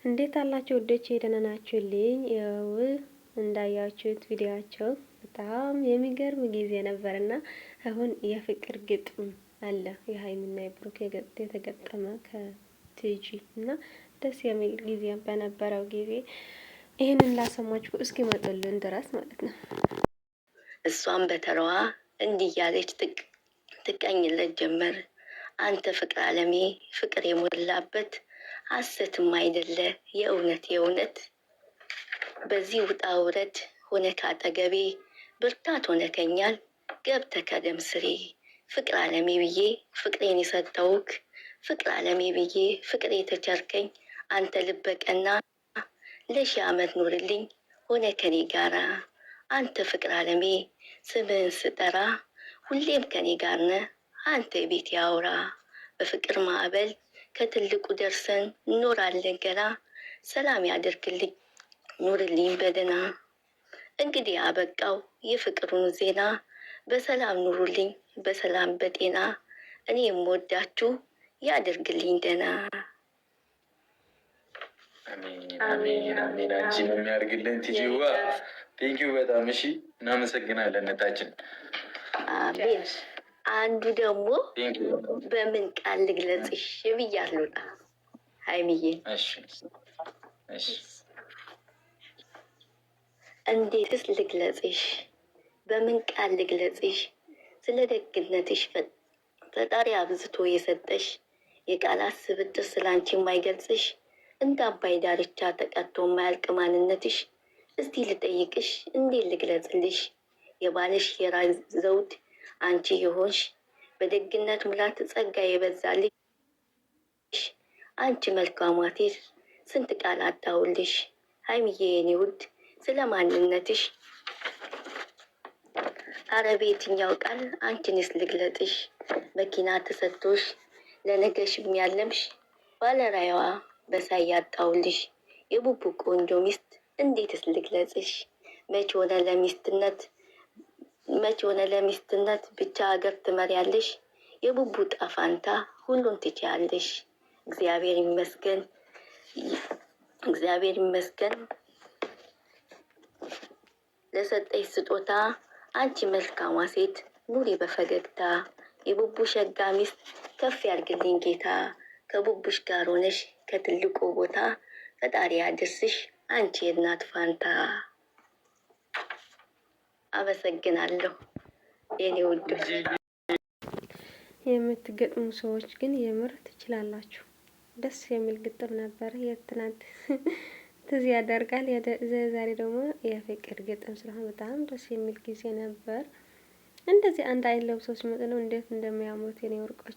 እንዴት አላችሁ ወዶቼ? ደህና ናችሁልኝ? ያው እንዳያችሁት ቪዲዮአቸው በጣም የሚገርም ጊዜ ነበርና አሁን የፍቅር ግጥም አለ የሀይሚና የብሩክ የተገጠመ ከቲጂ እና ደስ የሚል ጊዜ በነበረው ጊዜ ይሄንን ላሰማችሁ እስኪ መጡልን ድረስ ማለት ነው። እሷም በተራዋ እንዲህ ያለች ትቀኝለት ጀመር። አንተ ፍቅር አለሜ ፍቅር የሞላበት ሐሰትም አይደለ የእውነት በዚህ ውጣ ውረድ ሆነ ካጠገቤ ብርታት ሆነከኛል ገብተ ከደም ስሬ ፍቅር አለሜ ብዬ ፍቅሬን የሰጠውክ ፍቅር አለሜ ብዬ ፍቅሬ የተቸርከኝ አንተ ልበቀና ለሺህ ዓመት ኑርልኝ ሆነ ከኔ ጋራ አንተ ፍቅር አለሜ ስምህን ስጠራ ሁሌም ከኔ ጋር ነህ አንተ ቤት ያውራ በፍቅር ማዕበል ከትልቁ ደርሰን እንኖራለን ገና ሰላም ያደርግልኝ ኑርልኝ በደና። እንግዲህ አበቃው የፍቅሩን ዜና በሰላም ኑሩልኝ በሰላም በጤና እኔ የምወዳችሁ ያደርግልኝ ደና። አሜን አሜን። አንቺን የሚያደርግልን ትጂዋ ቴንኪው በጣም እሺ፣ እናመሰግናለን እህታችን። አሜን። አንዱ ደግሞ በምን ቃል ልግለጽሽ ብያለሁ ሀይሚዬ። እንዴትስ ልግለጽሽ? በምን ቃል ልግለጽሽ? ስለ ደግነትሽ ፈጣሪ አብዝቶ የሰጠሽ የቃላት ስብጥር ስላንቺ የማይገልጽሽ እንደ አባይ ዳርቻ ተቀጥቶ የማያልቅ ማንነትሽ እስቲ ልጠይቅሽ እንዴት ልግለጽልሽ? የባልሽ የራስ ዘውድ አንቺ የሆንሽ በደግነት ሙላት ጸጋ የበዛልሽ አንቺ መልካሟ ሴት ስንት ቃል አጣሁልሽ ሀይሚዬ የኔ ውድ ስለ ማንነትሽ። አረ በየትኛው ቃል አንቺንስ ልግለጥሽ? መኪና ተሰጥቶሽ ለነገሽ የሚያለምሽ ባለራያዋ በሳይ ያጣሁልሽ የቡቡ ቆንጆ ሚስት እንዴትስ ልግለጽሽ? መች ሆነ ለሚስትነት ብቻ ሀገር ትመሪያለሽ የቡቡ ጣፋንታ ሁሉን ትችያለሽ። እግዚአብሔር ይመስገን ለሰጠሽ ስጦታ አንቺ መልካሟ ሴት ኑሪ በፈገግታ የቡቡ ሸጋ ሚስት ከፍ ያርግልኝ ጌታ ከቡቡሽ ጋር ሆነሽ ከትልቁ ቦታ ፈጣሪ ያድርስሽ አንቺ የእናት ፋንታ። አመሰግናለሁ የኔ ውዶች። የምትገጥሙ ሰዎች ግን የምር ትችላላችሁ። ደስ የሚል ግጥም ነበር። የትናንት ትዝ ያደርጋል። ዛሬ ደግሞ የፍቅር ግጥም ስለሆነ በጣም ደስ የሚል ጊዜ ነበር። እንደዚህ አንድ አይን ለብሰው ሲመጡ ነው እንዴት እንደሚያምሩት የኔ ወርቆች።